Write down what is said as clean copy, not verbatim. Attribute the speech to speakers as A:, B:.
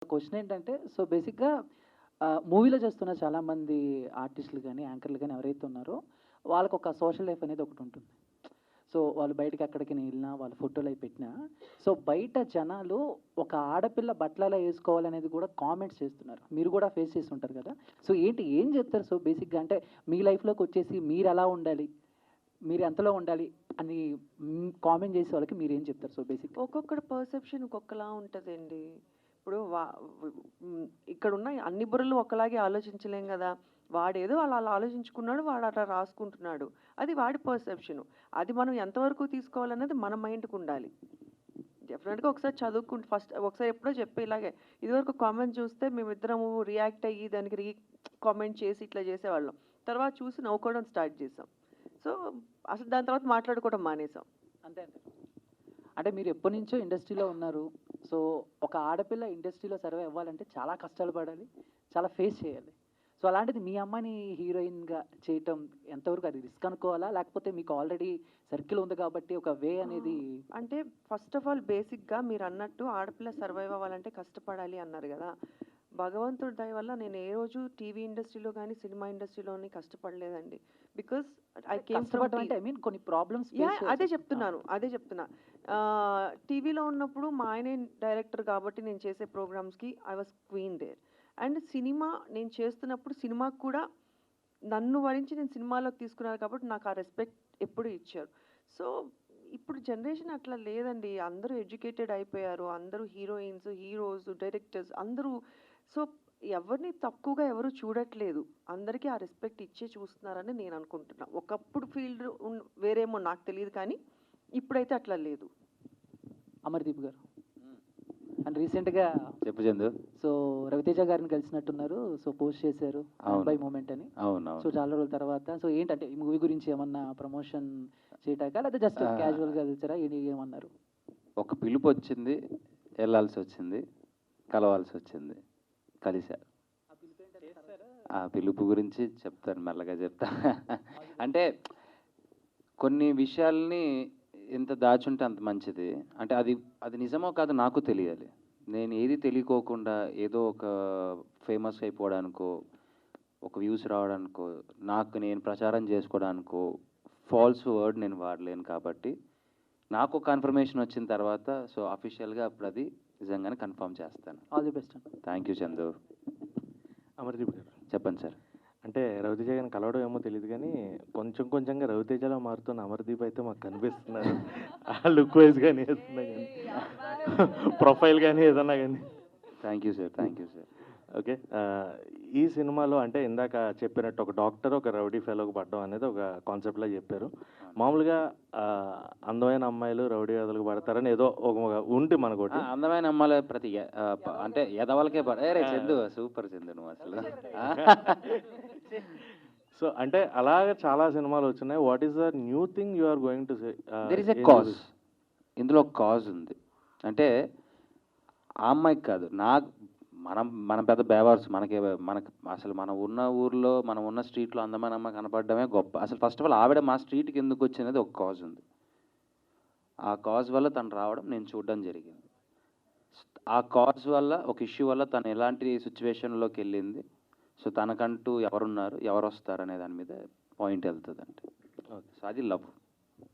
A: Question ఏంటంటే so బేసిక్‌గా మూవీలో చేస్తున్న చాలామంది ఆర్టిస్టులు గాని, యాంకర్‌లు గాని ఎవరైతే ఉన్నారో వాళ్ళకొక సోషల్ లైఫ్ అనేది ఒకటుంటుంది. సో వాళ్ళు బయటకి ఎక్కడికైనా ఎళ్ళినా, వాళ్ళు ఫోటోలవి పెట్టినా, సో బయట జనాలు ఒక ఆడపిల్ల బట్టలెలా ఏసుకోవాలనేది కూడా కామెంట్స్ చేస్తున్నారు. మీరు కూడా ఫేస్ చేసి ఉంటారు కదా! సో ఏంటి ఏం చెప్తారు సో బేసిక్‌గా అంటే మీ లైఫ్‌లోకొచ్చేసి మీరెలా ఉండాలి? మీరు ఎంతలో ఉండాలి? అని కామెంట్ చేసే వాళ్ళకి మీరేం చెప్తారు సో బేసిక్‌గా?
B: ఒక్కొక్కడి పర్సెప్షన్ ఒక్కొక్కలా ఉంటదండి. ఇప్పుడు ఇక్కడున్న అన్ని బుర్రలు ఒకలాగే ఆలోచించలేం గదా! వాడేదో అలా ఆలోచించుకున్నాడు. వాడు అట్లా రాసుకుంటున్నాడు. అది వాడి పర్సెప్షను. అది మనం ఎంతవరకు తీసుకోవాలన్నది మన మైండ్‌కుండాలి. డెఫినెట్‌గా ఒకసారి చదువుకుంటే ఫస్ట్ ఒకసారి ఎప్పుడో చెప్పా ఇలాగే. ఇదివరకు కామెంట్ చూస్తే మేమిద్దరము రియాక్ట్ అయ్యి దానికి కామెంట్ చేసి ఇట్లా చేసేవాళ్ళం. తర్వాత చూసి నవ్వుకోవడం స్టార్ట్ చేసాం. సో, అసలు దాని తర్వాత మాట్లాడుకోవడం మానేసాం.
A: అంతే అంతే. అంటే మీరు ఎప్పటినుంచో ఇండస్ట్రీలో ఉన్నారు. సో, ఒక ఆడపిల్ల ఇండస్ట్రీలో సర్వైవ్ అవ్వాలంటే చాలా కష్టాలు పడాలి. చాలా ఫేస్ చేయాలి. సో, అలాంటిది మీ అమ్మాయిని హీరోయిన్‌గా చేయటం ఎంతవరకు అది రిస్క్ అనుకోవాలా? లేకపోతే మీకు ఆల్రెడీ సర్కిల్ ఉంది కాబట్టి ఒక వే అనేది
B: అంటే ఫస్ట్ ఆఫ్ ఆల్ బేసిక్‌గా మీరన్నట్టు ఆడపిల్ల సర్వైవ్ అవ్వాలంటే కష్టపడాలి అన్నారు గదా! భగవంతుడి దయ వల్ల నేను ఏ రోజు టీవీ ఇండస్ట్రీలో గానీ, సినిమా ఇండస్ట్రీలోని కష్టపడలేదండి. బికాజ్ ఐ కేమ్ ఫ్రమ్
A: కష్టపడడం అంటే ఐ మీన్ కొన్ని ప్రాబ్లమ్స్ ఫేస్
B: యాహ్! అదే చెప్తున్నాను. అదే చెప్తున్నా. టీవీలో ఉన్నప్పుడు మా ఆయనే డైరెక్టర్ కాబట్టి నేను చేసే ప్రోగ్రామ్స్‌కి I was queen there. And cinema నేను చేస్తున్నప్పుడు సినిమాకి కూడా నన్ను వరించి నేను సినిమాలోకి తీసుకున్నారు కాబట్టి నాకు ఆ రెస్పెక్ట్ ఎప్పుడూ ఇచ్చారు. సో, ఇప్పుడు జనరేషన్ అట్లా లేదండి. అందరూ ఎడ్యుకేటెడ్ అయిపోయారు. అందరూ హీరోయిన్స్, హీరోస్, డైరెక్టర్స్ అందరూ సో, ఎవరిని తక్కువగా ఎవరు చూడట్లేదు. అందరికీ ఆ రెస్పెక్ట్ ఇచ్చే చూస్తున్నారని నేను అనుకుంటున్నా. ఒకప్పుడు ఫీల్డ్ వేరేమో నాకు తెలీదు కానీ, ఇప్పుడైతే అట్లా లేదు.
A: అమర్‌దీప్ గారు. అండ్ రీసెంట్‌గా
C: చెప్పు చందు.
A: సో, రవితేజ గారిని కలిసినట్టున్నారు. సో, పోస్ట్ చేశారు.
C: అవును.
A: బై మూమెంట్ అని. సో,
C: అవునవును.
A: చాలా రోజుల తర్వాత సో, ఏంటంటే ఈ మూవీ గురించి ఏమన్నా ప్రమోషన్ చేయటానికా? లేదా జస్ట్ క్యాజువల్‌గా కలిసారా? ఏమన్నారు?
C: ఒక పిలుపు వచ్చింది, వెళ్ళాల్సి వచ్చింది, కలవాల్సి వచ్చింది, కలిసా. ఆ పిలుపు గురించి చెప్తాను, మెల్లగా చెప్తా. అంటే కొన్ని విషయాల్ని ఎంత దాచుంటే అంత మంచిది. అంటే అది అది నిజమో కాదో నాకు తెలియాలి. నేను ఏది తెలియకోకుండా ఏదో ఒక ఫేమస్ అయిపోవడానికో, ఒక వ్యూస్ రావడానికో, నాకు నేను ప్రచారం చేసుకోవడానికో ఫాల్స్ వర్డ్ నేను వాడలేను కాబట్టి నాకు కన్ఫర్మేషన్ వచ్చిన తర్వాత సో అఫీషియల్గా అప్పుడు అది నిజంగానే కన్ఫర్మ్ చేస్తాను.
A: ఆల్ ది బెస్ట్ అండి.
C: Thank you Chandu.
D: అమర్దీప్ గారు,
C: చెప్పండి సార్.
D: అంటే రవితేజ గారిని కలవడం ఏమో తెలియదు కానీ కొంచెం కొంచెంగా రవితేజలో మారుతున్న అమర్దీప్ అయితే మాకు కనిపిస్తున్నారు. ఆ లుక్ వైజ్ కానీ ఏదన్నా కానీ ప్రొఫైల్ కానీ ఏదన్నా కానీ.
C: Thank you sir, thank you sir.
D: Okay, ఈ సినిమాలో అంటే ఇందాక చెప్పినట్టు ఒక డాక్టర్ ఒక రౌడీ ఫెలోకి పడడం అనేది ఒక కాన్సెప్ట్లో చెప్పారు. మామూలుగా అందమైన అమ్మాయిలు రౌడీ వదలకు పడతారని ఏదో ఒక ఉంది మనకోటి.
C: అందమైన అమ్మాయిల ప్రతి అంటే ఎదవలకే రే చందు, సూపర్ చందు నువ్వు అసలు.
D: సో అంటే అలాగే చాలా సినిమాలు వచ్చినాయి. What is the new thing you are going to say?
C: There is a cause. ఇందులో ఒక కాజ్ ఉంది. అంటే ఆ అమ్మాయికి కాదు, నాకు మనం పెద్ద బేవార్స్, మనకు అసలు మనం ఉన్న ఊర్లో మనం ఉన్న స్ట్రీట్లో అందమైన అమ్మాయి కనపడడమే గొప్ప. అసలు ఫస్ట్ ఆఫ్ ఆల్ ఆవిడ మా స్ట్రీట్కి ఎందుకు వచ్చినది ఒక కాజ్ ఉంది. ఆ కాజ్ వల్ల తను రావడం నేను చూడడం జరిగింది. ఆ కాజ్ వల్ల ఒక ఇష్యూ వల్ల తను ఎలాంటి సిచ్యువేషన్లోకి వెళ్ళింది, సో తనకంటూ ఎవరున్నారు ఎవరు వస్తారు అనే దాని మీద పాయింట్ వెళ్తుందండి. సో అది లవ్.